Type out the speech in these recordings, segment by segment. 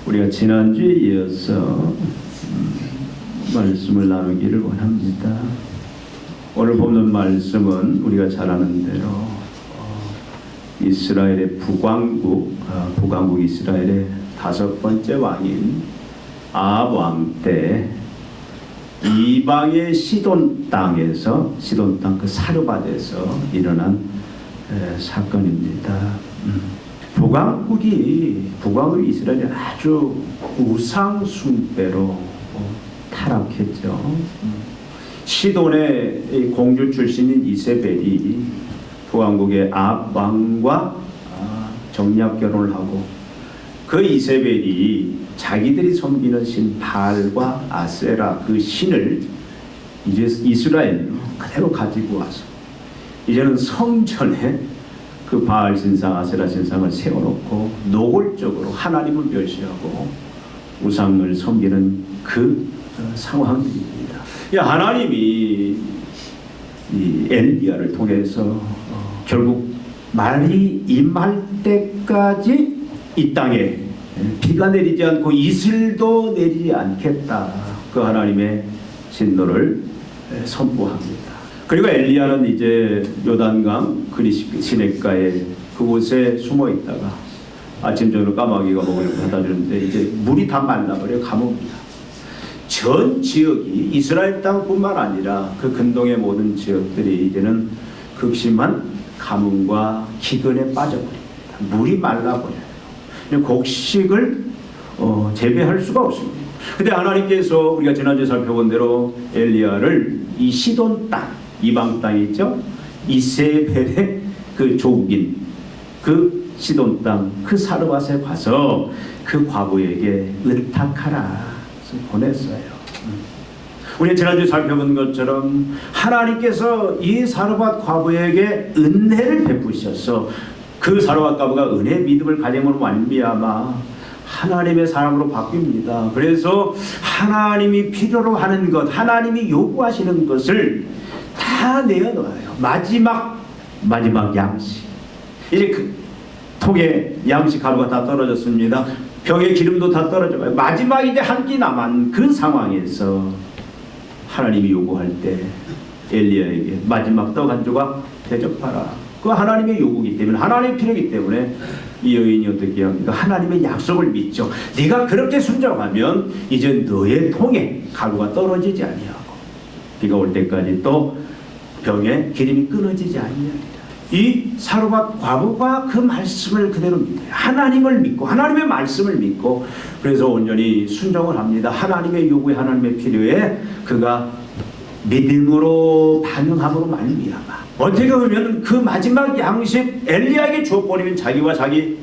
우리가 지난주에 이어서 말씀을 나누기를 원합니다. 오늘 보는 말씀은 우리가 잘 아는 대로 이스라엘의 북왕국 이스라엘의 5번째 왕인 아합 왕 때 이방의 시돈 땅에서 시돈 땅 그 사르밧에서 일어난 사건입니다. 북왕국이 이스라엘이 아주 우상 숭배로 타락했죠. 시돈의 공주 출신인 이세벨이 북왕국의 아합 왕과 정략 결혼을 하고 그 이세벨이 자기들이 섬기는 신 바알과 아세라 그 신을 이제 이스라엘로 그대로 가지고 와서 이제는 성전에 그 바알 신상 아세라 신상을 세워놓고 노골적으로 하나님을 멸시하고 우상을 섬기는 그 상황입니다. 하나님이 이 엘리야를 통해서 결국 말이 임할 때까지 이 땅에 비가 내리지 않고 이슬도 내리지 않겠다. 그 하나님의 진노를 선포합니다. 그리고 엘리야는 이제 요단강 시냇가에 그곳에 숨어 있다가 아침 저녁 까마귀가 먹으려 갖다 주는데 이제 물이 다 말라버려 가뭄이야. 전 지역이 이스라엘 땅뿐만 아니라 그 근동의 모든 지역들이 이제는 극심한 가뭄과 기근에 빠져버립니다. 물이 말라버려요. 곡식을 재배할 수가 없습니다. 근데 하나님께서 우리가 지난주에 살펴본 대로 엘리야를 이 시돈 땅, 이방 땅이 있죠. 이세벨의 그 조국인 그 시돈 땅, 그 사르밧에 가서 그 과부에게 의탁하라 보냈어요. 우리 지난주에 살펴본 것처럼 하나님께서 이 사르밧 과부에게 은혜를 베푸셔서 그 사르밧 과부가 은혜 믿음을 가짐으로 말미암아 하나님의 사람으로 바뀝니다. 그래서 하나님이 필요로 하는 것, 하나님이 요구하시는 것을 다 내어놓아요. 마지막 양식. 이제 그 통에 양식 가루가 다 떨어졌습니다. 병에 기름도 다 떨어져요. 마지막 이제 한 끼 남은 그 상황에서 하나님이 요구할 때 엘리야에게 마지막 떡 한 조각 대접하라. 그 하나님의 요구이기 때문에 하나님의 필요이기 때문에 이 여인이 어떻게 합니까? 하나님의 약속을 믿죠. 네가 그렇게 순종하면 이제 너의 통에 가루가 떨어지지 아니하고 비가 올 때까지 또 병에 기름이 끊어지지 아니하리라. 이 사르밧 과부가 그 말씀을 그대로 믿어요. 하나님을 믿고 하나님의 말씀을 믿고 그래서 온전히 순종을 합니다. 하나님의 요구에 하나님의 필요에 그가 믿음으로 반응함으로 말미암아 어떻게 보면 그 마지막 양식 엘리야에게 주어버리면 자기와 자기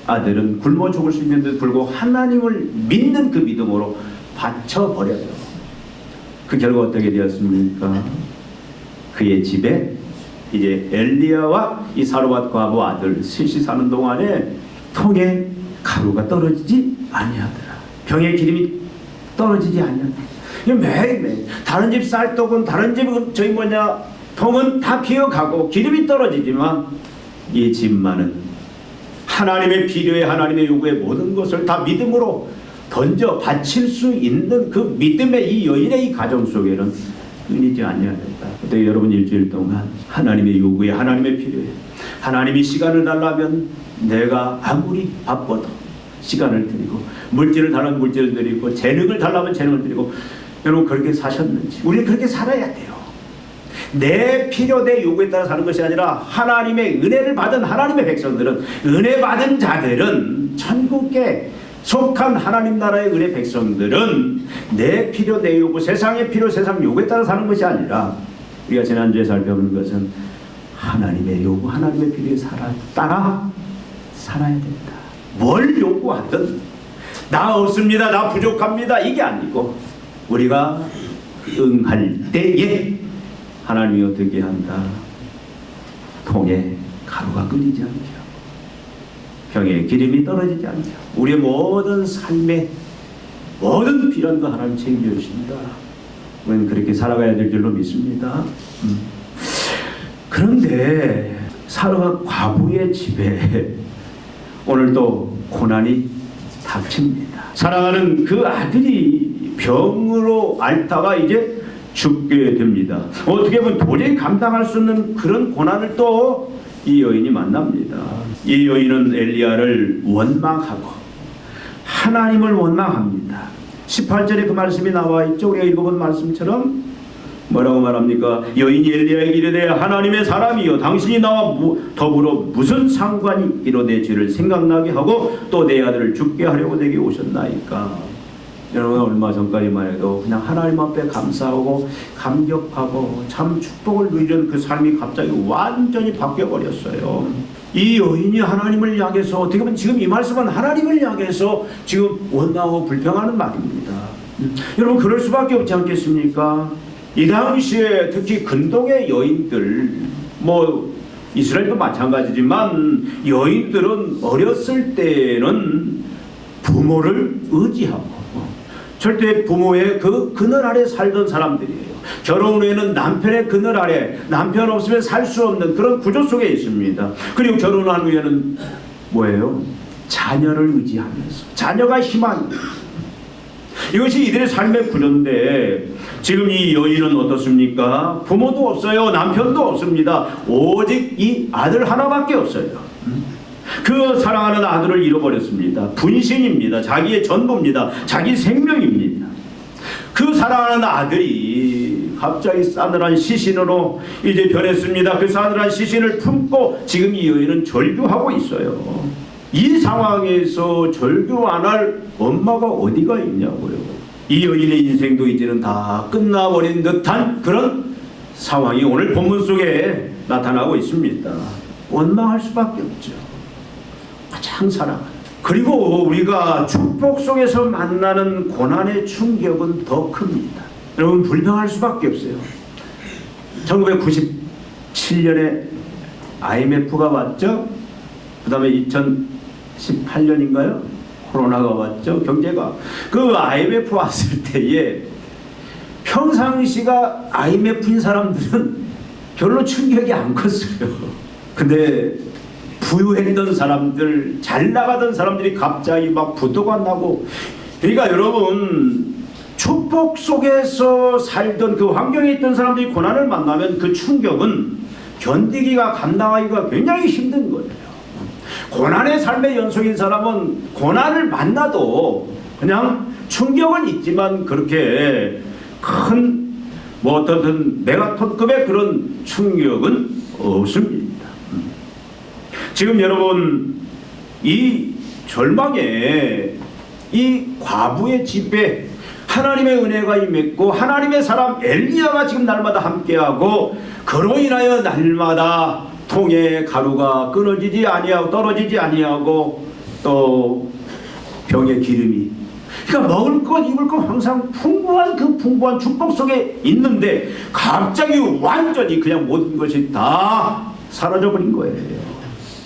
아들은 굶어 죽을 수 있는데도 불구하고 하나님을 믿는 그 믿음으로 바쳐버려요. 그 결과 어떻게 되었습니까? 그의 집에 이제 엘리야와 이 사르밧 과부 아들 셋이 사는 동안에 통에 가루가 떨어지지 아니하더라. 병에 기름이 떨어지지 아니하더라. 매일매일 다른 집 쌀떡은 다른 집은 통은 다 비어가고 기름이 떨어지지만 이 집만은 하나님의 필요에 하나님의 요구에 모든 것을 다 믿음으로 던져 바칠 수 있는 그 믿음의 이 여인의 이 가정 속에는 끊이지 아니하였다. 그때 여러분 일주일 동안 하나님의 요구에 하나님의 필요에 하나님이 시간을 달라면 내가 아무리 바빠도 시간을 드리고 물질을 달라면 물질을 드리고 재능을 달라면 재능을 드리고 여러분 그렇게 사셨는지 우리는 그렇게 살아야 돼요. 내 필요 내 요구에 따라 사는 것이 아니라 하나님의 은혜를 받은 하나님의 백성들은 은혜 받은 자들은 천국에 속한 하나님 나라의 은혜 백성들은 내 필요 내 요구 세상의 필요 세상 요구에 따라 사는 것이 아니라 우리가 지난주에 살펴본 것은 하나님의 요구 하나님의 필요에 따라 살아야 된다. 뭘 요구하든 나 없습니다 나 부족합니다 이게 아니고 우리가 응할 때에 하나님이 어떻게 한다. 통에 가루가 끊이지 않게 하고 병에 기름이 떨어지지 않게 하고 우리의 모든 삶의 모든 비련도 하나님 책임져 주신다. 우리는 그렇게 살아가야 될 줄로 믿습니다. 그런데 사르밧 과부의 집에 오늘도 고난이 닥칩니다. 사랑하는 그 아들이 병으로 앓다가 이제 죽게 됩니다. 어떻게 보면 도저히 감당할 수 없는 그런 고난을 또 이 여인이 만납니다. 이 여인은 엘리야를 원망하고 하나님을 원망합니다. 18절에 그 말씀이 나와 있죠. 우리가 읽어본 말씀처럼 뭐라고 말합니까? 여인이 엘리야에게 이르되 하나님의 사람이여 당신이 나와 더불어 무슨 상관이 이로되 죄를 생각나게 하고 또 내 아들을 죽게 하려고 내게 오셨나이까. 여러분 얼마 전까지만 해도 그냥 하나님 앞에 감사하고 감격하고 참 축복을 누리는 그 삶이 갑자기 완전히 바뀌어버렸어요. 이 여인이 하나님을 향해서 어떻게 보면 지금 이 말씀은 하나님을 향해서 지금 원망하고 불평하는 말입니다. 여러분 그럴 수밖에 없지 않겠습니까? 이 당시에 특히 근동의 여인들 뭐 이스라엘도 마찬가지지만 여인들은 어렸을 때는 부모를 의지하고 절대 부모의 그 그늘 아래 살던 사람들이에요. 결혼 후에는 남편의 그늘 아래 남편 없으면 살 수 없는 그런 구조 속에 있습니다. 그리고 결혼한 후에는 뭐예요? 자녀를 의지하면서 자녀가 희망. 이것이 이들의 삶의 구조인데 지금 이 여인은 어떻습니까? 부모도 없어요. 남편도 없습니다. 오직 이 아들 하나밖에 없어요. 그 사랑하는 아들을 잃어버렸습니다. 분신입니다. 자기의 전부입니다. 자기 생명입니다. 그 사랑하는 아들이 갑자기 싸늘한 시신으로 이제 변했습니다. 그 싸늘한 시신을 품고 지금 이 여인은 절규하고 있어요. 이 상황에서 절규 안 할 엄마가 어디가 있냐고요. 이 여인의 인생도 이제는 다 끝나버린 듯한 그런 상황이 오늘 본문 속에 나타나고 있습니다. 원망할 수밖에 없죠. 가장 사랑하는. 그리고 우리가 축복 속에서 만나는 고난의 충격은 더 큽니다. 여러분 불평할 수밖에 없어요. 1997년에 IMF가 왔죠. 그 다음에 2018년인가요? 코로나가 왔죠. 경제가. 그 IMF 왔을 때에 평상시가 IMF인 사람들은 별로 충격이 안 컸어요. 근데 부유했던 사람들, 잘 나가던 사람들이 갑자기 막 부도가 나고. 그러니까 여러분 축복 속에서 살던 그 환경에 있던 사람들이 고난을 만나면 그 충격은 견디기가 감당하기가 굉장히 힘든 거예요. 고난의 삶의 연속인 사람은 고난을 만나도 그냥 충격은 있지만 그렇게 큰 뭐 어떤 메가톤급의 그런 충격은 없습니다. 지금 여러분 이 절망에 이 과부의 집에 하나님의 은혜가 임했고 하나님의 사람 엘리야가 지금 날마다 함께하고 그로 인하여 날마다 통에 가루가 끊어지지 아니하고 떨어지지 아니하고 또 병에 기름이 그러니까 먹을 것 입을 것 항상 풍부한 그 풍부한 축복 속에 있는데 갑자기 완전히 그냥 모든 것이 다 사라져버린 거예요.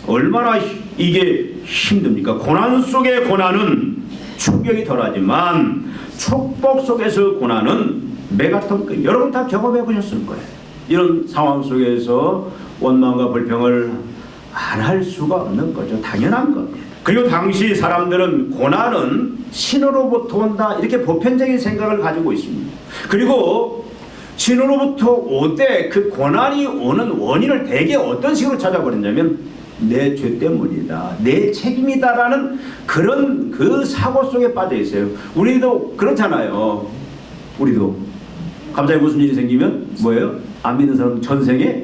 얼마나 이게 힘듭니까? 고난 속의 고난은 충격이 덜하지만 축복 속에서 고난은 메가톤급. 여러분 다 경험해 보셨을 거예요. 이런 상황 속에서 원망과 불평을 안 할 수가 없는 거죠. 당연한 겁니다. 그리고 당시 사람들은 고난은 신으로부터 온다 이렇게 보편적인 생각을 가지고 있습니다. 그리고 신으로부터 오되 그 고난이 오는 원인을 대개 어떤 식으로 찾아버렸냐면 내 죄 때문이다, 내 책임이다라는 그런 그 사고 속에 빠져 있어요. 우리도 그렇잖아요. 우리도 갑자기 무슨 일이 생기면 뭐예요? 안 믿는 사람 전생에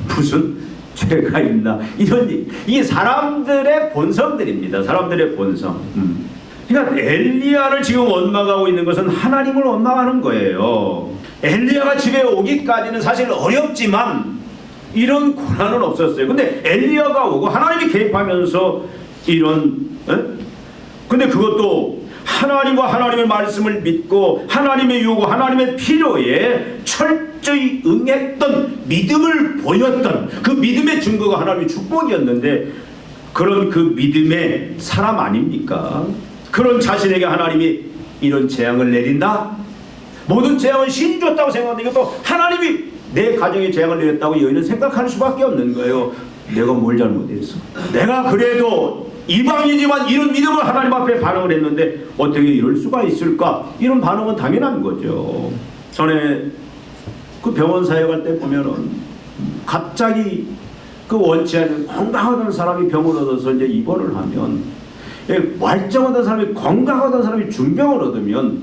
무슨 죄가 있나 이런 일. 이게 사람들의 본성들입니다. 사람들의 본성. 그러니까 엘리야를 지금 원망하고 있는 것은 하나님을 원망하는 거예요. 엘리야가 집에 오기까지는 사실 어렵지만 이런 고난은 없었어요. 근데 엘리야가 오고 하나님이 개입하면서 이런 근데 그것도 하나님과 하나님의 말씀을 믿고 하나님의 요구, 하나님의 필요에 철저히 응했던 믿음을 보였던 그 믿음의 증거가 하나님의 축복이었는데 그런 그 믿음의 사람 아닙니까? 그런 자신에게 하나님이 이런 재앙을 내린다? 모든 재앙은 신이 줬다고 생각하는데 이것도 하나님이 내 가정에 재앙을 내렸다고 여인은 생각할 수밖에 없는 거예요. 내가 뭘 잘못했어? 내가 그래도 이방인이지만 이런 믿음을 하나님 앞에 반응을 했는데 어떻게 이럴 수가 있을까? 이런 반응은 당연한 거죠. 전에 그 병원 사역할 때 보면은 갑자기 그 원치 않는 건강하던 사람이 병을 얻어서 이제 입원을 하면, 말짱하던 사람이, 건강하던 사람이 중병을 얻으면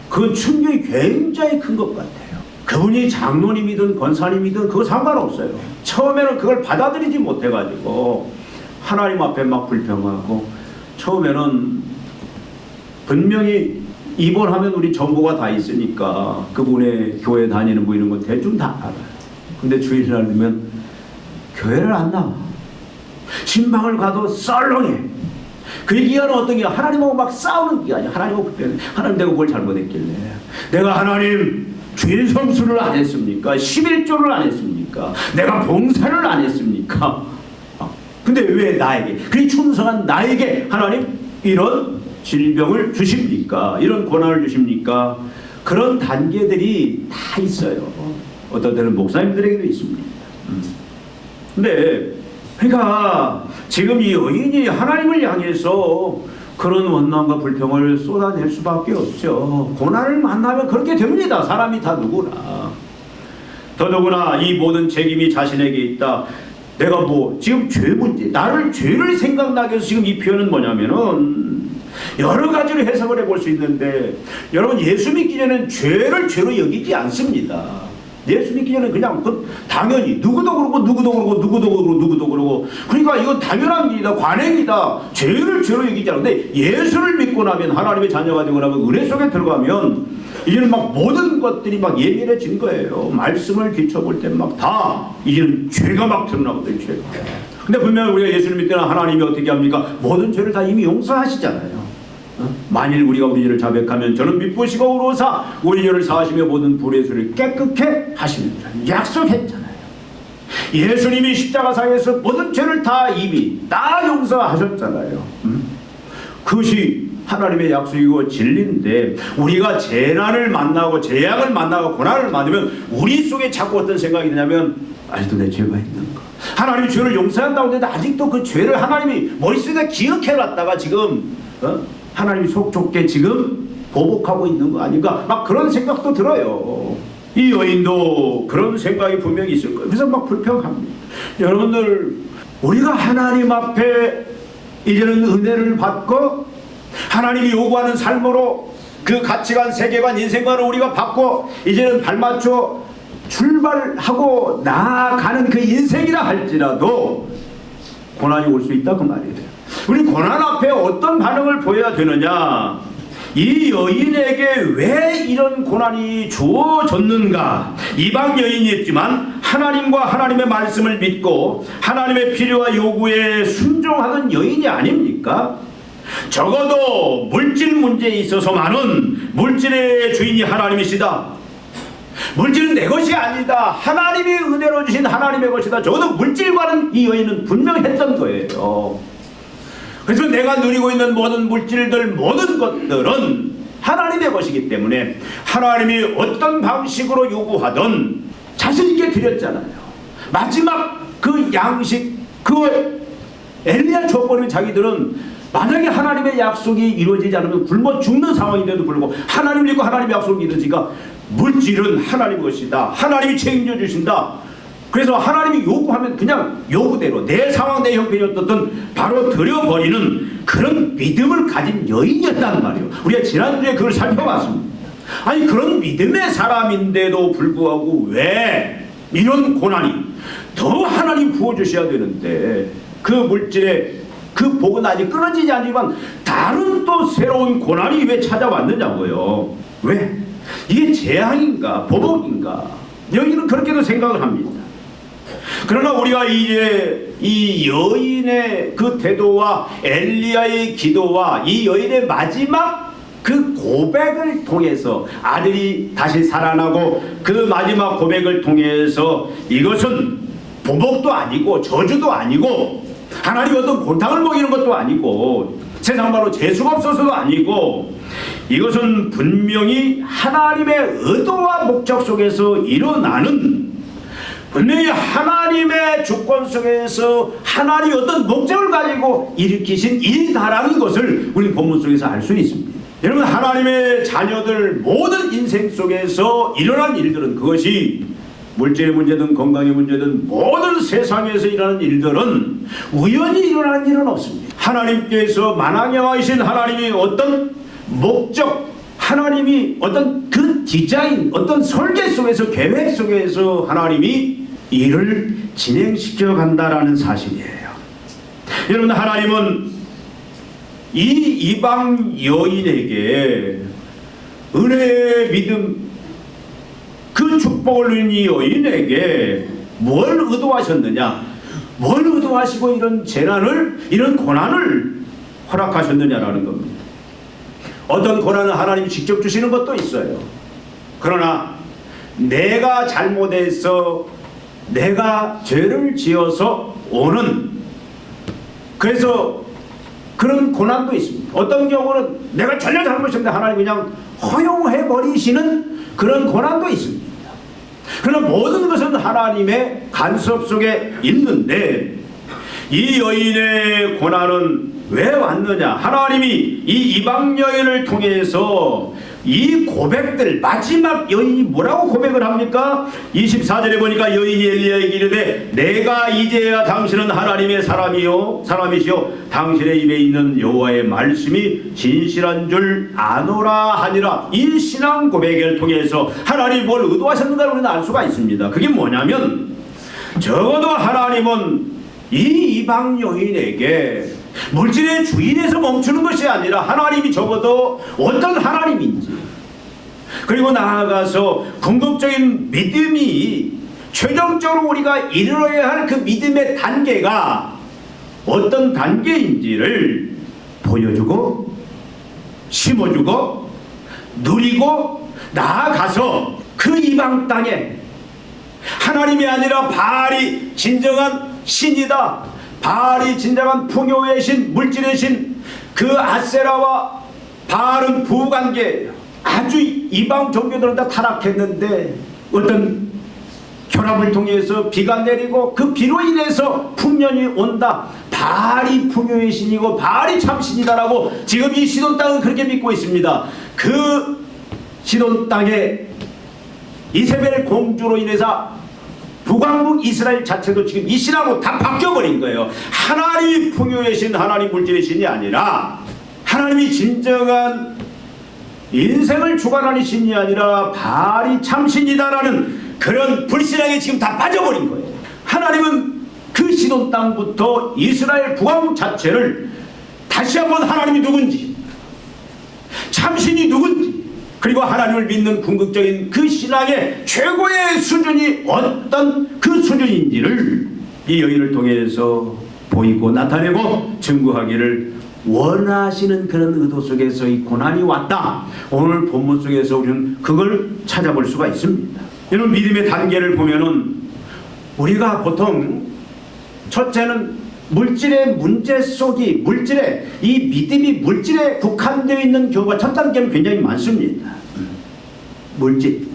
그 충격이 굉장히 큰 것 같아요. 그분이 장로님이든 권사님이든 그거 상관없어요. 처음에는 그걸 받아들이지 못해가지고 하나님 앞에 막 불평하고, 처음에는 분명히 입원하면 우리 정보가 다 있으니까 그분의 교회 다니는 뭐 이런 거 대충 다 알아요. 근데 주일날 되면 교회를 안 나와. 신방을 가도 썰렁해. 그 기간은 어떤 게 하나님하고 막 싸우는 기간이야. 하나님하고 하나님 내가 뭘 잘못했길래 내가 하나님 주일 성수를 안 했습니까? 11조를 안 했습니까? 내가 봉사를 안 했습니까? 근데 왜 나에게, 그 충성한 나에게 하나님 이런 질병을 주십니까? 이런 고난을 주십니까? 그런 단계들이 다 있어요. 어떤 때는 목사님들에게도 있습니다. 근데 그러니까 지금 이 여인이 하나님을 향해서 그런 원망과 불평을 쏟아낼 수밖에 없죠. 고난을 만나면 그렇게 됩니다. 사람이 다 누구나. 더더구나 이 모든 책임이 자신에게 있다. 내가 뭐 지금 죄 문제, 나를 죄를 생각나게 해서 지금 이 표현은 뭐냐면은 여러 가지로 해석을 해볼 수 있는데, 여러분 예수 믿기 전에는 죄를 죄로 여기지 않습니다. 예수 믿기 전에 그냥 당연히 누구도 그러고 누구도 그러고 누구도 그러고 누구도 그러고, 그러니까 이건 당연한 일이다, 관행이다, 죄를 죄로 여기지 않는데, 예수를 믿고 나면, 하나님의 자녀가 되고 나면, 은혜 속에 들어가면 이제는 막 모든 것들이 막 예민해진 거예요. 말씀을 비춰볼 때 막 다 이제는 죄가 막 드러나거든요. 죄가. 근데 분명히 우리가 예수를 믿을 때는 하나님이 어떻게 합니까? 모든 죄를 다 이미 용서하시잖아요. 만일 우리가 우리 죄를 자백하면 저는 미쁘시고 의로사 우리 죄를 사하시며 모든 불의 수를 깨끗게 하시느니라 약속했잖아요. 예수님이 십자가상에서 모든 죄를 다 이미 다 용서하셨잖아요. 그것이 하나님의 약속이고 진리인데, 우리가 재난을 만나고 재앙을 만나고 고난을 만나면 우리 속에 자꾸 어떤 생각이 드냐면, 아직도 내 죄가 있는가? 하나님이 죄를 용서한다고 했는데 아직도 그 죄를 하나님이 머릿속에 기억해놨다가 지금 하나님이 속 좁게 지금 보복하고 있는 거 아닌가? 막 그런 생각도 들어요. 이 여인도 그런 생각이 분명히 있을 거예요. 그래서 막 불평합니다. 여러분들, 우리가 하나님 앞에 이제는 은혜를 받고 하나님이 요구하는 삶으로 그 가치관, 세계관, 인생관을 우리가 받고 이제는 발맞춰 출발하고 나아가는 그 인생이라 할지라도 고난이 올 수 있다 그 말이에요. 우리 고난 앞에 어떤 반응을 보여야 되느냐? 이 여인에게 왜 이런 고난이 주어졌는가? 이방 여인이었지만 하나님과 하나님의 말씀을 믿고 하나님의 필요와 요구에 순종하던 여인이 아닙니까? 적어도 물질 문제에 있어서만은 물질의 주인이 하나님이시다. 물질은 내 것이 아니다. 하나님이 은혜로 주신 하나님의 것이다. 적어도 물질과는 이 여인은 분명했던 거예요. 그래서 내가 누리고 있는 모든 물질들, 모든 것들은 하나님의 것이기 때문에 하나님이 어떤 방식으로 요구하든 자신 있게 드렸잖아요. 마지막 그 양식, 그 엘리야 줘버리면 자기들은 만약에 하나님의 약속이 이루어지지 않으면 굶어 죽는 상황인데도 불구하고 하나님 믿고 하나님의 약속을 믿으니까 물질은 하나님의 것이다. 하나님이 책임져 주신다. 그래서 하나님이 요구하면 그냥 요구대로 내 상황, 내 형편이 어떻든 바로 드려버리는 그런 믿음을 가진 여인이었단 말이에요. 우리가 지난주에 그걸 살펴봤습니다. 아니, 그런 믿음의 사람인데도 불구하고 왜 이런 고난이 더 하나님 부어주셔야 되는데, 그 물질의 그 복은 아직 끊어지지 않지만 다른 또 새로운 고난이 왜 찾아왔느냐고요. 왜? 이게 재앙인가 보복인가? 여기는 그렇게도 생각을 합니다. 그러나 우리가 이제 이 여인의 그 태도와 엘리야의 기도와 이 여인의 마지막 그 고백을 통해서, 아들이 다시 살아나고 그 마지막 고백을 통해서, 이것은 보복도 아니고 저주도 아니고 하나님이 어떤 곤탕을 먹이는 것도 아니고 세상 말로 재수가 없어서도 아니고, 이것은 분명히 하나님의 의도와 목적 속에서 일어나는 분명히 하나님의 주권 속에서 하나님이 어떤 목적을 가지고 일으키신 일이다라는 것을 우리 본문 속에서 알 수 있습니다. 여러분, 하나님의 자녀들 모든 인생 속에서 일어난 일들은, 그것이 물질의 문제든 건강의 문제든 모든 세상에서 일어나는 일들은 우연히 일어나는 일은 없습니다. 하나님께서 만왕영화이신 하나님이 어떤 목적, 하나님이 어떤 그 디자인, 어떤 설계 속에서, 계획 속에서 하나님이 일을 진행시켜 간다라는 사실이에요. 여러분, 하나님은 이 이방 여인에게 은혜의 믿음, 그 축복을 누린 이 여인에게 뭘 의도하셨느냐, 뭘 의도하시고 이런 재난을, 이런 고난을 허락하셨느냐라는 겁니다. 어떤 고난은 하나님이 직접 주시는 것도 있어요. 그러나 내가 잘못해서, 내가 죄를 지어서 오는, 그래서 그런 고난도 있습니다. 어떤 경우는 내가 전혀 잘못했는데 하나님이 그냥 허용해 버리시는 그런 고난도 있습니다. 그러나 모든 것은 하나님의 간섭 속에 있는데, 이 여인의 고난은 왜 왔느냐? 하나님이 이 이방 여인을 통해서 이 고백들, 마지막 여인이 뭐라고 고백을 합니까? 24절에 보니까 여인이 엘리야에게 이르되 내가 이제야 당신은 하나님의 사람이시요 당신의 입에 있는 여호와의 말씀이 진실한 줄 아노라 하니라. 이 신앙 고백을 통해서 하나님이 뭘 의도하셨는가를 우리는 알 수가 있습니다. 그게 뭐냐면, 적어도 하나님은 이 이방 여인에게 물질의 주인에서 멈추는 것이 아니라 하나님이 적어도 어떤 하나님인지, 그리고 나아가서 궁극적인 믿음이 최종적으로 우리가 이르러야 할 그 믿음의 단계가 어떤 단계인지를 보여주고 심어주고 누리고 나아가서 그 이방 땅에 하나님이 아니라 바알이 진정한 신이다, 바알이 진정한 풍요의 신, 물질의 신, 그 아세라와 바알은 부관계예요. 아주 이방 종교들은 다 타락했는데 어떤 혈압을 통해서 비가 내리고 그 비로 인해서 풍년이 온다, 바알이 풍요의 신이고 바알이 참 신이다라고 지금 이 시돈 땅은 그렇게 믿고 있습니다. 그 시돈 땅에 이세벨 공주로 인해서 북왕국 이스라엘 자체도 지금 이 신하고 다 바뀌어버린 거예요. 하나님이 풍요의 신, 하나님 물질의 신이 아니라, 하나님이 진정한 인생을 주관하는 신이 아니라 바알이 참신이다라는 그런 불신앙에 지금 다 빠져버린 거예요. 하나님은 그 시돈 땅부터 이스라엘 북왕국 자체를 다시 한번 하나님이 누군지, 참신이 누군지, 그리고 하나님을 믿는 궁극적인 그 신앙의 최고의 수준이 어떤 그 수준인지를 이 여인을 통해서 보이고 나타내고 증거하기를 원하시는 그런 의도 속에서 이 고난이 왔다. 오늘 본문 속에서 우리는 그걸 찾아볼 수가 있습니다. 이런 믿음의 단계를 보면은 우리가 보통 첫째는 물질의 문제 속이, 물질의 이 믿음이 물질에 국한되어 있는 경우가 첫 단계는 굉장히 많습니다. 물질.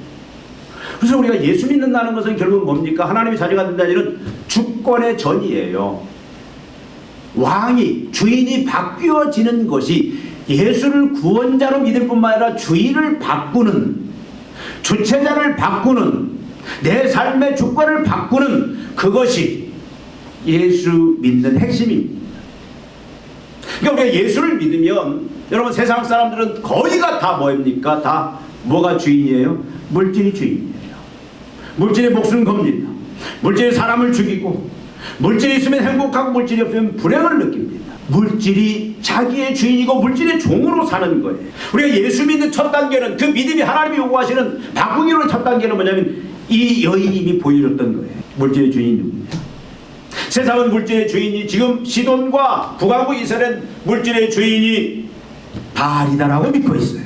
그래서 우리가 예수 믿는다는 것은 결국 뭡니까? 하나님의 자녀가 된다는 일은 주권의 전이에요. 왕이, 주인이 바뀌어지는 것이, 예수를 구원자로 믿을 뿐만 아니라 주인을 바꾸는, 주체자를 바꾸는, 내 삶의 주권을 바꾸는 그것이 예수 믿는 핵심입니다. 그러니까 우리가 예수를 믿으면, 여러분, 세상 사람들은 거의가 다 뭡니까? 다 뭐가 주인이에요? 물질이 주인이에요. 물질의 목숨 겁니다. 물질이 사람을 죽이고, 물질이 있으면 행복하고 물질이 없으면 불행을 느낍니다. 물질이 자기의 주인이고 물질의 종으로 사는 거예요. 우리가 예수 믿는 첫 단계는, 그 믿음이 하나님이 요구하시는 바꾸기로 첫 단계는 뭐냐면 이 여인이 이미 보여줬던 거예요. 물질의 주인이 누구냐? 세상은 물질의 주인이, 지금 시돈과 북왕국 이스라엘 물질의 주인이 바알이다라고 믿고 있어요.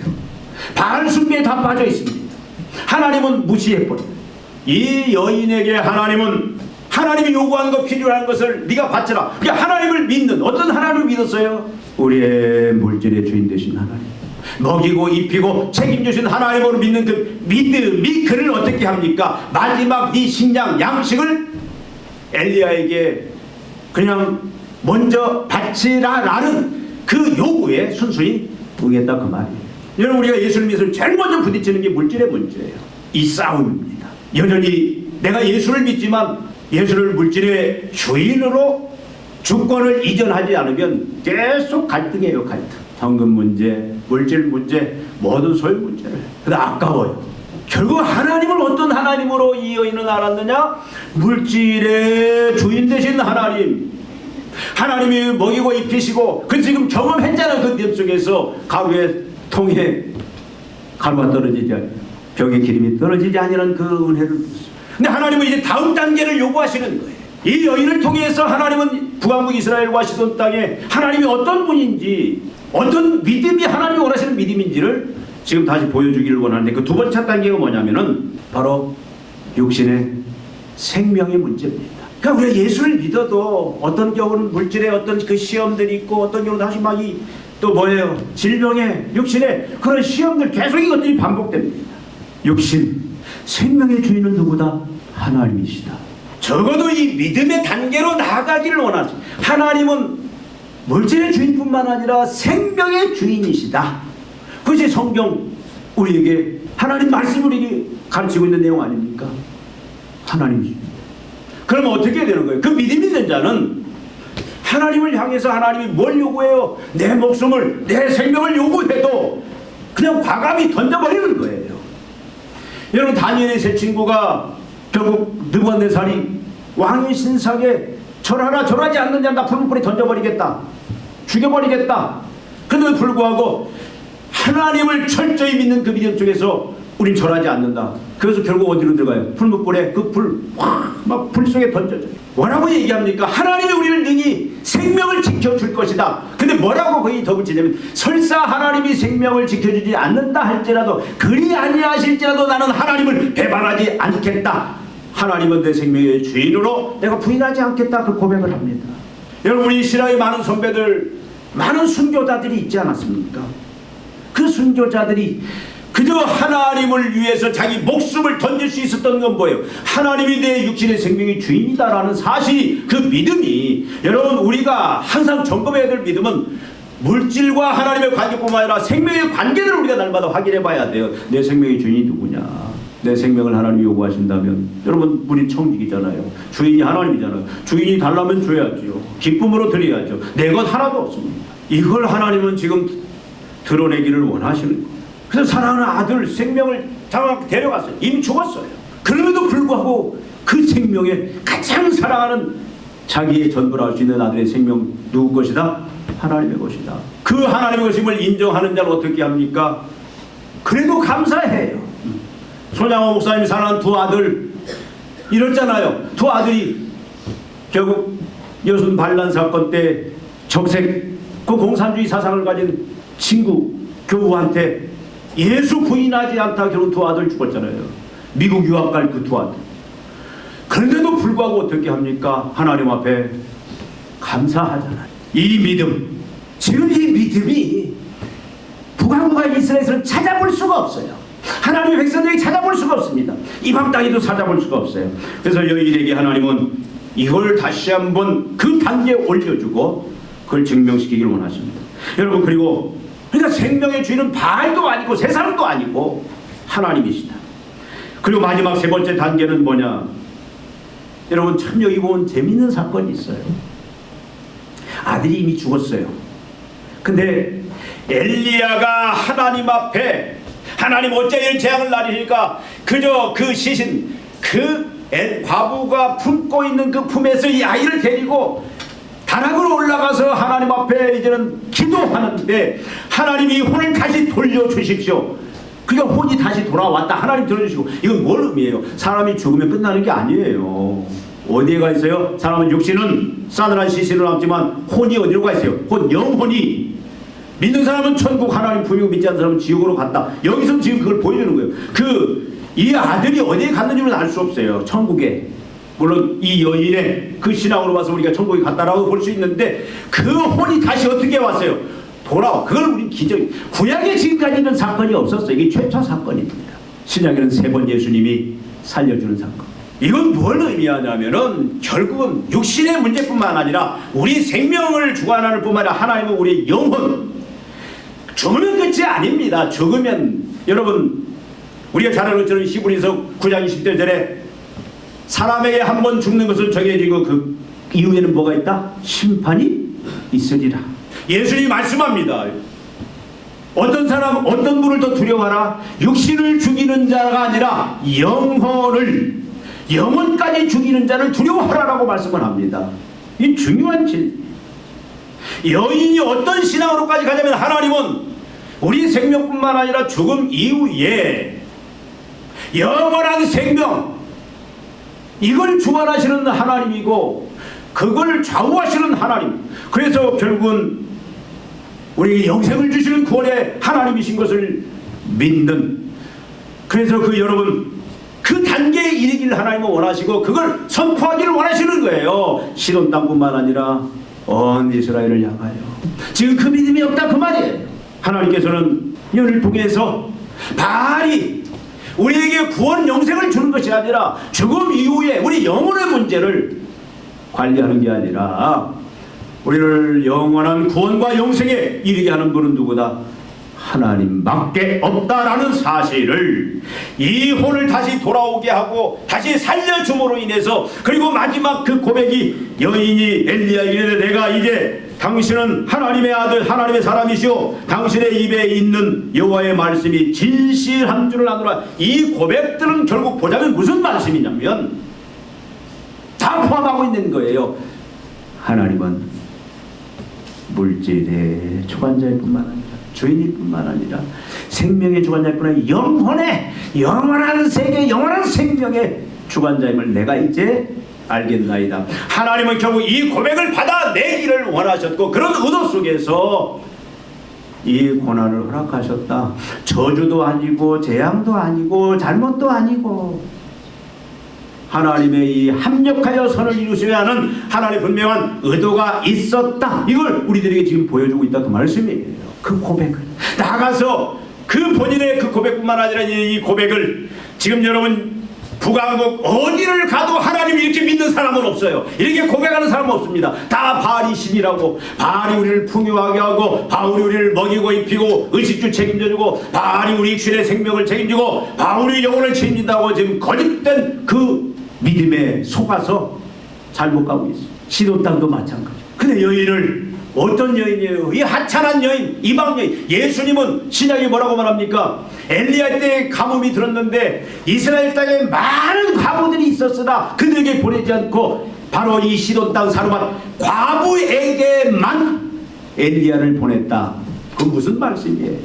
바알 숭배에 다 빠져 있습니다. 하나님은 무시해버려요. 이 여인에게 하나님은 하나님이 요구하는 것, 필요한 것을 네가 받쳐라. 그러니까 하나님을 믿는, 어떤 하나님을 믿었어요? 우리의 물질의 주인 되신 하나님. 먹이고 입히고 책임주신 하나님으로 믿는 그 믿음이 그를 어떻게 합니까? 마지막 이 식량 양식을 엘리야에게 그냥 먼저 바치라라는 그 요구에 순순히 응했다 그 말이에요. 여러분, 우리가 예수를 믿으면 제일 먼저 부딪히는 게 물질의 문제예요. 이 싸움입니다. 여전히 내가 예수를 믿지만 예수를 물질의 주인으로 주권을 이전하지 않으면 계속 갈등이에요. 갈등. 현금 문제, 물질 문제, 모든 소유 문제를. 근데 아까워요. 결국 하나님을 어떤 하나님으로 이 여인은 알았느냐? 물질의 주인 되신 하나님. 하나님이 먹이고 입히시고, 그 지금 경험했잖아요. 그 늪 속에서 가루의 통에 가루가 떨어지지 않아요. 벽에 기름이 떨어지지 아니하는 그 은혜를 줬어요. 근데 하나님은 이제 다음 단계를 요구하시는 거예요. 이 여인을 통해서 하나님은 북왕국 이스라엘과 시돈 땅에 하나님이 어떤 분인지, 어떤 믿음이 하나님이 원하시는 믿음인지를 지금 다시 보여주기를 원하는데, 그 두 번째 단계가 뭐냐면은 바로 육신의 생명의 문제입니다. 그러니까 우리가 예수를 믿어도 어떤 경우는 물질의 어떤 그 시험들이 있고, 어떤 경우는 다시 막 또 뭐예요? 질병의 육신의 그런 시험들, 계속 이것들이 반복됩니다. 육신, 생명의 주인은 누구다? 하나님이시다. 적어도 이 믿음의 단계로 나아가기를 원하지. 하나님은 물질의 주인뿐만 아니라 생명의 주인이시다. 그것이 성경 우리에게 하나님 말씀을 우리에게 가르치고 있는 내용 아닙니까? 하나님이십니다. 그러면 어떻게 되는 거예요? 그 믿음 있는 자는 하나님을 향해서 하나님이 뭘 요구해요? 내 목숨을, 내 생명을 요구해도 그냥 과감히 던져버리는 거예요. 여러분, 다니엘의 세 친구가 결국 느부갓네살이 왕의 신상에 절하나 절하지 않는 자 나 풀무불에 던져버리겠다, 죽여버리겠다. 그런데도 불구하고 하나님을 철저히 믿는 그 믿음 속에서 우린 절하지 않는다. 그래서 결국 어디로 들어가요? 풀무불에 그 불 막 불 속에 던져져요. 뭐라고 얘기합니까? 하나님이 우리를 능히 생명을 지켜줄 것이다. 근데 뭐라고 거기 덧붙이냐면, 설사 하나님이 생명을 지켜주지 않는다 할지라도, 그리 아니하실지라도 나는 하나님을 배반하지 않겠다. 하나님은 내 생명의 주인으로 내가 부인하지 않겠다. 그 고백을 합니다. 여러분, 우리 신앙의 많은 선배들, 많은 순교자들이 있지 않았습니까? 그 순교자들이 그저 하나님을 위해서 자기 목숨을 던질 수 있었던 건 뭐예요? 하나님이 내 육신의 생명의 주인이다라는 사실이, 그 믿음이, 여러분, 우리가 항상 점검해야 될 믿음은 물질과 하나님의 관계뿐만 아니라 생명의 관계를 우리가 날마다 확인해 봐야 돼요. 내 생명의 주인이 누구냐? 내 생명을 하나님이 요구하신다면, 여러분, 우리 청직이잖아요. 주인이 하나님이잖아요. 주인이 달라면 줘야죠. 기쁨으로 드려야죠. 내 것 하나도 없습니다. 이걸 하나님은 지금 드러내기를 원하시는 거예요. 그래서 사랑하는 아들 생명을 장하게 데려갔어요. 이미 죽었어요. 그럼에도 불구하고 그 생명에 가장 사랑하는, 자기의 전부라 할 수 있는 아들의 생명, 누구 것이다? 하나님의 것이다. 그 하나님의 것임을 인정하는 자를 어떻게 합니까? 그래도 감사해요. 손양호 목사님이 사랑하는 두 아들 이랬잖아요. 두 아들이 결국 여순 반란 사건 때 정색, 그 공산주의 사상을 가진 친구 교우한테 예수 부인하지 않다 결국 두 아들 죽었잖아요. 미국 유학 갈 그 두 아들. 그런데도 불구하고 어떻게 합니까? 하나님 앞에 감사하잖아요. 이 믿음, 지금 이 믿음이 북왕국과 이스라엘에서는 찾아볼 수가 없어요. 하나님의 백성들에게 찾아볼 수가 없습니다. 이방 땅에도 찾아볼 수가 없어요. 그래서 여인에게 하나님은 이걸 다시 한번 그 단계에 올려주고 그걸 증명시키기를 원하십니다. 여러분, 그리고 그러니까 생명의 주인은 바알도 아니고 세상도 아니고 하나님이시다. 그리고 마지막 세 번째 단계는 뭐냐? 여러분, 참 여기 보면 재밌는 사건이 있어요. 아들이 이미 죽었어요. 근데 엘리야가 하나님 앞에, 하나님 어째 이런 재앙을 날리니까 그저 그 시신, 그 과부가 품고 있는 그 품에서 이 아이를 데리고 다락으로 올라가서 하나님 앞에 이제는 기도하는데, 하나님이 혼을 다시 돌려주십시오. 그러니까 혼이 다시 돌아왔다. 하나님 들어주시고. 이건 뭘 의미해요? 사람이 죽으면 끝나는 게 아니에요. 어디에 가 있어요? 사람은 육신은 싸늘한 시신을 남지만 혼이 어디로 가 있어요? 혼, 영혼이. 믿는 사람은 천국 하나님 품이고 믿지 않는 사람은 지옥으로 갔다. 여기서 지금 그걸 보여주는 거예요. 이 아들이 어디에 갔는지는 알 수 없어요. 천국에. 물론 이 여인의 그 신앙으로 봐서 우리가 천국에 갔다라고 볼 수 있는데, 그 혼이 다시 어떻게 왔어요? 돌아와. 그걸 우리 기적. 구약에 지금까지 있는 사건이 없었어요. 이게 최초 사건입니다. 신약에는 세 번 예수님이 살려주는 사건. 이건 뭘 의미하냐면은 결국은 육신의 문제뿐만 아니라 우리 생명을 주관하는 뿐만 아니라 하나님은 우리의 영혼. 죽으면 끝이 아닙니다. 죽으면 여러분 우리가 잘 아는 것처럼 히브리서 9장 20절 전에 사람에게 한 번 죽는 것은 정해지고 그 이후에는 뭐가 있다? 심판이 있으리라. 예수님이 말씀합니다. 어떤 사람, 어떤 분을 더 두려워하라? 육신을 죽이는 자가 아니라 영혼까지 죽이는 자를 두려워하라라고 말씀을 합니다. 이 중요한 진리. 여인이 어떤 신앙으로까지 가냐면 하나님은 우리 생명뿐만 아니라 죽음 이후에 영원한 생명, 이걸 주관하시는 하나님이고 그걸 좌우하시는 하나님. 그래서 결국은 우리에게 영생을 주시는 구원의 하나님이신 것을 믿는, 그래서 여러분 그 단계에 이르기를 하나님은 원하시고 그걸 선포하기를 원하시는 거예요. 시돈 땅뿐만 아니라 온 이스라엘을 향하여. 지금 그 믿음이 없다 그 말이에요. 하나님께서는 이를 통해서 바알이 우리에게 구원 영생을 주는 것이 아니라 죽음 이후에 우리 영혼의 문제를 관리하는 게 아니라 우리를 영원한 구원과 영생에 이르게 하는 분은 누구다? 하나님밖에 없다라는 사실을, 이 혼을 다시 돌아오게 하고 다시 살려줌으로 인해서, 그리고 마지막 그 고백이 여인이 엘리야에게 이르되 내가 이제 당신은 하나님의 아들 하나님의 사람이시오 당신의 입에 있는 여호와의 말씀이 진실한 줄을 아노라. 이 고백들은 결국 보자면 무슨 말씀이냐면 다 포함하고 있는 거예요. 하나님은 물질의 주관자일 뿐만 아니라 주인일 뿐만 아니라 생명의 주관자일 뿐만 아니라 영혼의 영원한 세계 영원한 생명의 주관자임을 내가 이제 알겠나이다. 하나님은 결국 이 고백을 받아내기를 원하셨고 그런 의도 속에서 이 고난을 허락하셨다. 저주도 아니고 재앙도 아니고 잘못도 아니고 하나님의 이 합력하여 선을 이루셔야 하는 하나님의 분명한 의도가 있었다. 이걸 우리들에게 지금 보여주고 있다 그 말씀이에요. 그 고백을 나가서 그 본인의 그 고백뿐만 아니라 이 고백을 지금 여러분 북왕국 어디를 가도 하나님 이렇게 믿는 사람은 없어요. 이렇게 고백하는 사람은 없습니다. 다 바알이 신이라고, 바알이 우리를 풍요하게 하고, 바알이 우리를 먹이고 입히고 의식주 책임져주고, 바알이 우리 육신의 생명을 책임지고, 바알이 영혼을 책임진다고 지금 거짓된 그 믿음에 속아서 잘못 가고 있어요. 시돈 땅도 마찬가지. 근데 여인을, 어떤 여인이에요? 이 하찮은 여인, 이방 여인. 예수님은 신약에 뭐라고 말합니까? 엘리야 때 가뭄이 들었는데 이스라엘 땅에 많은 과부들이 있었으나 그들에게 보내지 않고 바로 이 시돈 땅 사르밧 과부에게만 엘리야를 보냈다. 그 무슨 말씀이에요?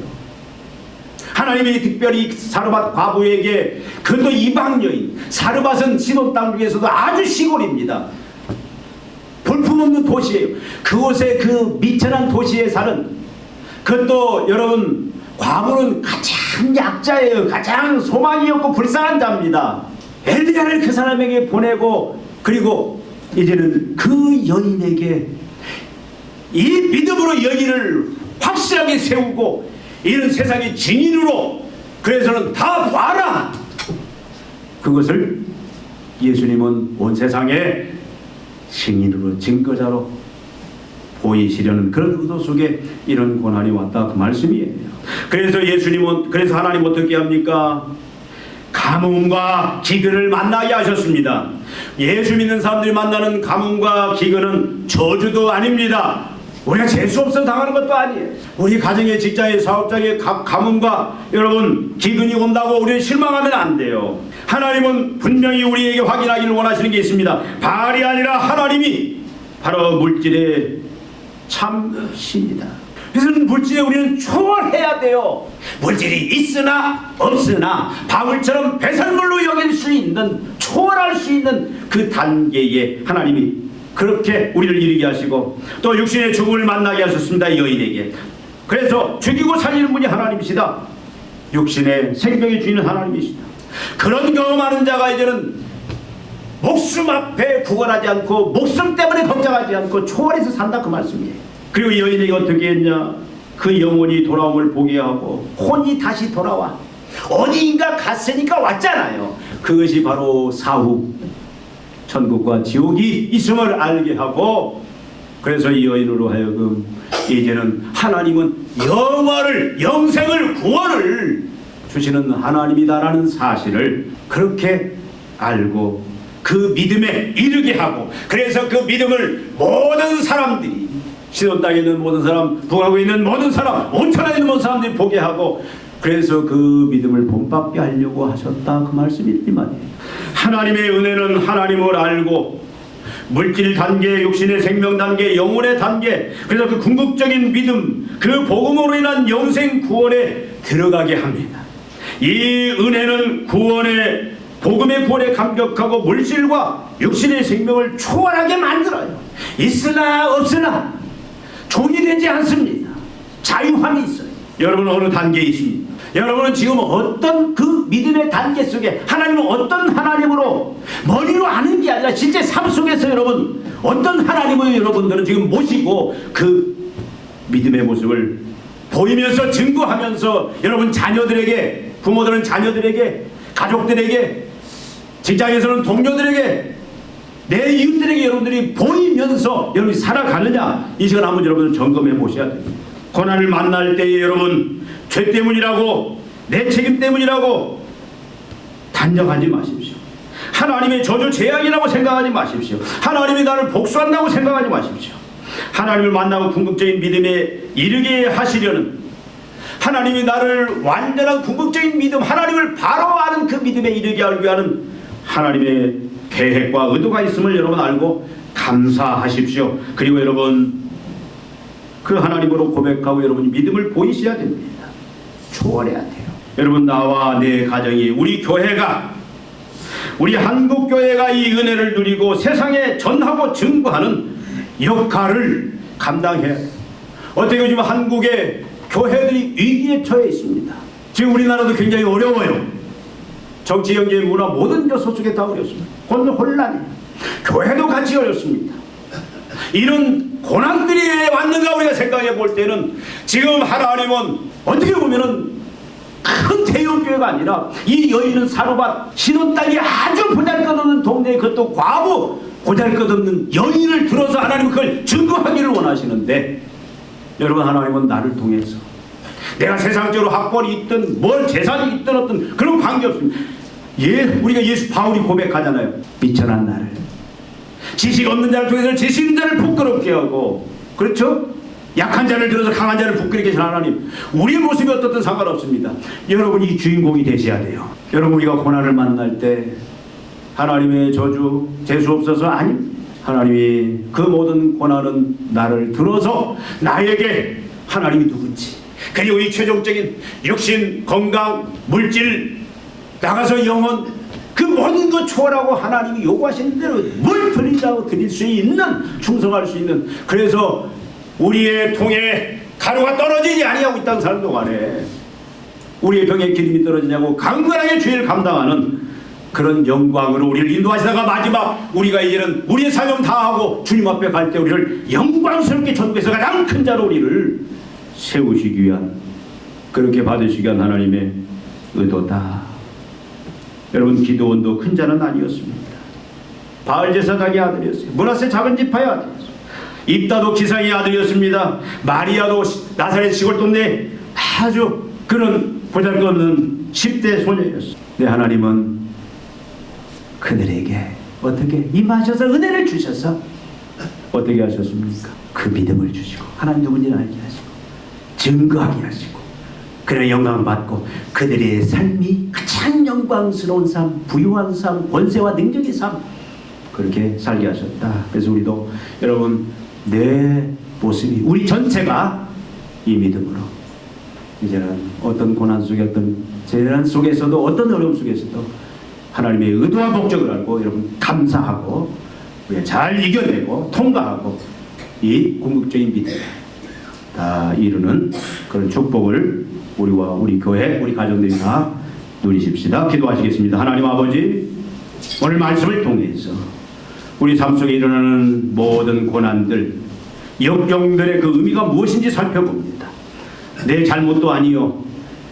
하나님이 특별히 사르밧 과부에게, 그것도 이방 여인, 사르밧은 시돈 땅 중에서도 아주 시골입니다. 볼품없는 도시예요. 그곳에 그 미천한 도시에 사는, 그것도 여러분 과부는 가장 약자예요. 가장 소망이 없고 불쌍한 자입니다. 엘리야를 그 사람에게 보내고, 그리고 이제는 그 여인에게 이 믿음으로 여인을 확실하게 세우고 이런 세상의 증인으로, 그래서는 다 봐라. 그것을 예수님은 온 세상에 증인으로, 증거자로 보이시려는 그런 의도 속에 이런 고난이 왔다 그 말씀이에요. 그래서 예수님은, 그래서 하나님 어떻게 합니까? 가뭄과 기근을 만나게 하셨습니다. 예수 믿는 사람들이 만나는 가뭄과 기근은 저주도 아닙니다. 우리가 재수 없어 당하는 것도 아니에요. 우리 가정의, 직장의, 사업장의 가뭄과 여러분 기근이 온다고 우리는 실망하면 안 돼요. 하나님은 분명히 우리에게 확인하기를 원하시는 게 있습니다. 바알이 아니라 하나님이 바로 물질의 참 신이다. 그래서 물질에 우리는 초월해야 돼요. 물질이 있으나 없으나 바울처럼 배설물로 여길 수 있는, 초월할 수 있는 그 단계에 하나님이 그렇게 우리를 이르게 하시고 또 육신의 죽음을 만나게 하셨습니다. 여인에게. 그래서 죽이고 살리는 분이 하나님이시다. 육신의 생명의 주인은 하나님이시다. 그런 경험하는 자가 이제는 목숨 앞에 구걸하지 않고 목숨 때문에 걱정하지 않고 초월해서 산다 그 말씀이에요. 그리고 여인에게 어떻게 했냐? 그 영혼이 돌아옴을 보게 하고 혼이 다시 돌아와 어디인가 갔으니까 왔잖아요. 그것이 바로 사후 천국과 지옥이 있음을 알게 하고, 그래서 이 여인으로 하여금 이제는 하나님은 영원을, 영생을, 구원을 주시는 하나님이다라는 사실을 그렇게 알고 그 믿음에 이르게 하고, 그래서 그 믿음을 모든 사람들이, 시돈 땅에 있는 모든 사람, 북하고 있는 모든 사람, 온천에 있는 모든 사람들이 보게 하고, 그래서 그 믿음을 본받게 하려고 하셨다, 그 말씀이 이 말이에요. 하나님의 은혜는 하나님을 알고 물질 단계, 육신의 생명 단계, 영혼의 단계, 그래서 그 궁극적인 믿음, 그 복음으로 인한 영생 구원에 들어가게 합니다. 이 은혜는 구원의, 복음의 구원에 감격하고 물질과 육신의 생명을 초월하게 만들어요. 있으나 없으나 종이 되지 않습니다. 자유함이 있어요. 여러분은 어느 단계에 있습니까? 여러분은 지금 어떤 그 믿음의 단계 속에, 하나님은 어떤 하나님으로 머리로 아는 게 아니라 실제 삶 속에서 여러분 어떤 하나님을 여러분들은 지금 모시고 그 믿음의 모습을 보이면서 증거하면서 여러분 자녀들에게, 부모들은 자녀들에게, 가족들에게, 직장에서는 동료들에게, 내 이웃들에게 여러분들이 보이면서 여러분이 살아가느냐, 이 시간 한번 여러분들 점검해 보셔야 됩니다. 고난을 만날 때에 여러분 죄 때문이라고, 내 책임 때문이라고 단정하지 마십시오. 하나님의 저주 재앙이라고 생각하지 마십시오. 하나님이 나를 복수한다고 생각하지 마십시오. 하나님을 만나고 궁극적인 믿음에 이르게 하시려는, 하나님이 나를 완전한 궁극적인 믿음, 하나님을 바로 아는 그 믿음에 이르게 하기 위한 하나님의 계획과 의도가 있음을 여러분 알고 감사하십시오. 그리고 여러분 그 하나님으로 고백하고 여러분이 믿음을 보이셔야 됩니다. 초월해야 돼요. 여러분, 나와 내 가정이, 우리 교회가, 우리 한국교회가 이 은혜를 누리고 세상에 전하고 증거하는 역할을 감당해야 돼요. 어떻게 요즘 한국의 교회들이 위기에 처해 있습니다. 지금 우리나라도 굉장히 어려워요. 정치, 경제, 문화 모든 요소 속에 다 어렵습니다. 혼란이에요. 교회도 같이 어렵습니다. 이런 고난들이 왜 왔는가 우리가 생각해 볼 때는, 지금 하나님은 어떻게 보면은 큰 대형교회가 아니라 이 여인은 사로밭 신혼 땅이 아주 보잘것없는 동네에, 그것도 과부 보잘것없는 여인을 들어서 하나님은 그걸 증거하기를 원하시는데, 여러분 하나님은 나를 통해서 내가 세상적으로 학벌이 있든 뭘 재산이 있든 어떤 그런 관계없습니다. 우리가 예수 바울이 고백하잖아요. 미천한 나를, 지식 없는 자를 통해서 지식 있는 자를 부끄럽게 하고, 그렇죠? 약한 자를 들어서 강한 자를 부끄럽게 하시는 하나님, 우리의 모습이 어떻든 상관없습니다. 여러분이 주인공이 되셔야 돼요. 여러분, 우리가 고난을 만날 때 하나님의 저주 재수없어서 아닙니다. 하나님이 그 모든 고난은 나를 들어서 나에게 하나님이 누군지, 그리고 이 최종적인 육신, 건강, 물질, 나가서 영혼, 그 모든 것 초월하고 하나님이 요구하시는 대로 뭘 드리자고 드릴 수 있는, 충성할 수 있는, 그래서 우리의 통에 가루가 떨어지지 아니하고 있다는 사람 동안에 우리의 병에 기름이 떨어지냐고 강건하게 죄를 감당하는 그런 영광으로 우리를 인도하시다가 마지막 우리가 이제는 우리의 사명 다하고 주님 앞에 갈 때 우리를 영광스럽게 천국에서 가장 큰 자로 우리를 세우시기 위한, 그렇게 받으시기 위한 하나님의 의도다. 여러분, 기드온도 큰 자는 아니었습니다. 바알제사장의 아들이었어요. 므낫세 작은 지파의 아들이었어요. 입다도 기상의 아들이었습니다. 마리아도 나사렛 시골 동네 아주 그런 보잘것없는 10대 소녀였어요. 네, 하나님은 그들에게 어떻게 임하셔서 은혜를 주셔서 어떻게 하셨습니까? 그 믿음을 주시고 하나님 누군지를 알게 하시고 증거하게 하시고, 그래 영광 받고 그들의 삶이 가장 영광스러운 삶, 부유한 삶, 권세와 능력의 삶, 그렇게 살게 하셨다. 그래서 우리도 여러분, 내 모습이, 우리 전체가 이 믿음으로 이제는 어떤 고난 속에, 어떤 재난 속에서도, 어떤 어려움 속에서도 하나님의 의도와 목적을 알고 여러분 감사하고 잘 이겨내고 통과하고 이 궁극적인 믿음 다 이루는 그런 축복을 우리와 우리 교회, 우리 가정들이 다 누리십시다. 기도하시겠습니다. 하나님 아버지, 오늘 말씀을 통해서 우리 삶 속에 일어나는 모든 고난들, 역경들의 그 의미가 무엇인지 살펴봅니다. 내 잘못도 아니요,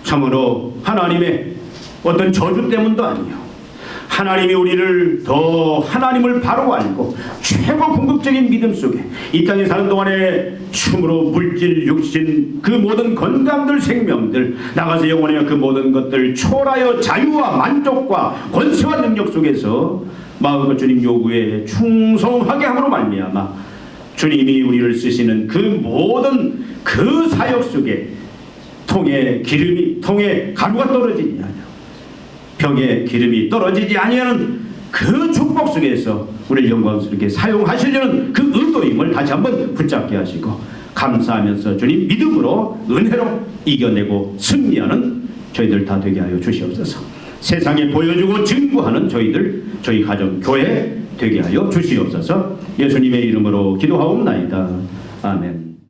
참으로 하나님의 어떤 저주 때문도 아니요, 하나님이 우리를 더 하나님을 바로 알고 최고 궁극적인 믿음 속에 이 땅에 사는 동안에 춤으로 물질, 육신, 그 모든 건강들, 생명들, 나가서 영원히 그 모든 것들 초월하여 자유와 만족과 권세와 능력 속에서 마음껏 주님 요구에 충성하게 함으로 말미암아 주님이 우리를 쓰시는 그 모든 그 사역 속에 통에 가루가 떨어지지 않아요, 병에 기름이 떨어지지 아니하는 그 축복 속에서 우리를 영광스럽게 사용하시려는 그 의도임을 다시 한번 붙잡게 하시고, 감사하면서 주님 믿음으로 은혜로 이겨내고 승리하는 저희들 다 되게 하여 주시옵소서. 세상에 보여주고 증거하는 저희 가정 교회 되게 하여 주시옵소서. 예수님의 이름으로 기도하옵나이다. 아멘.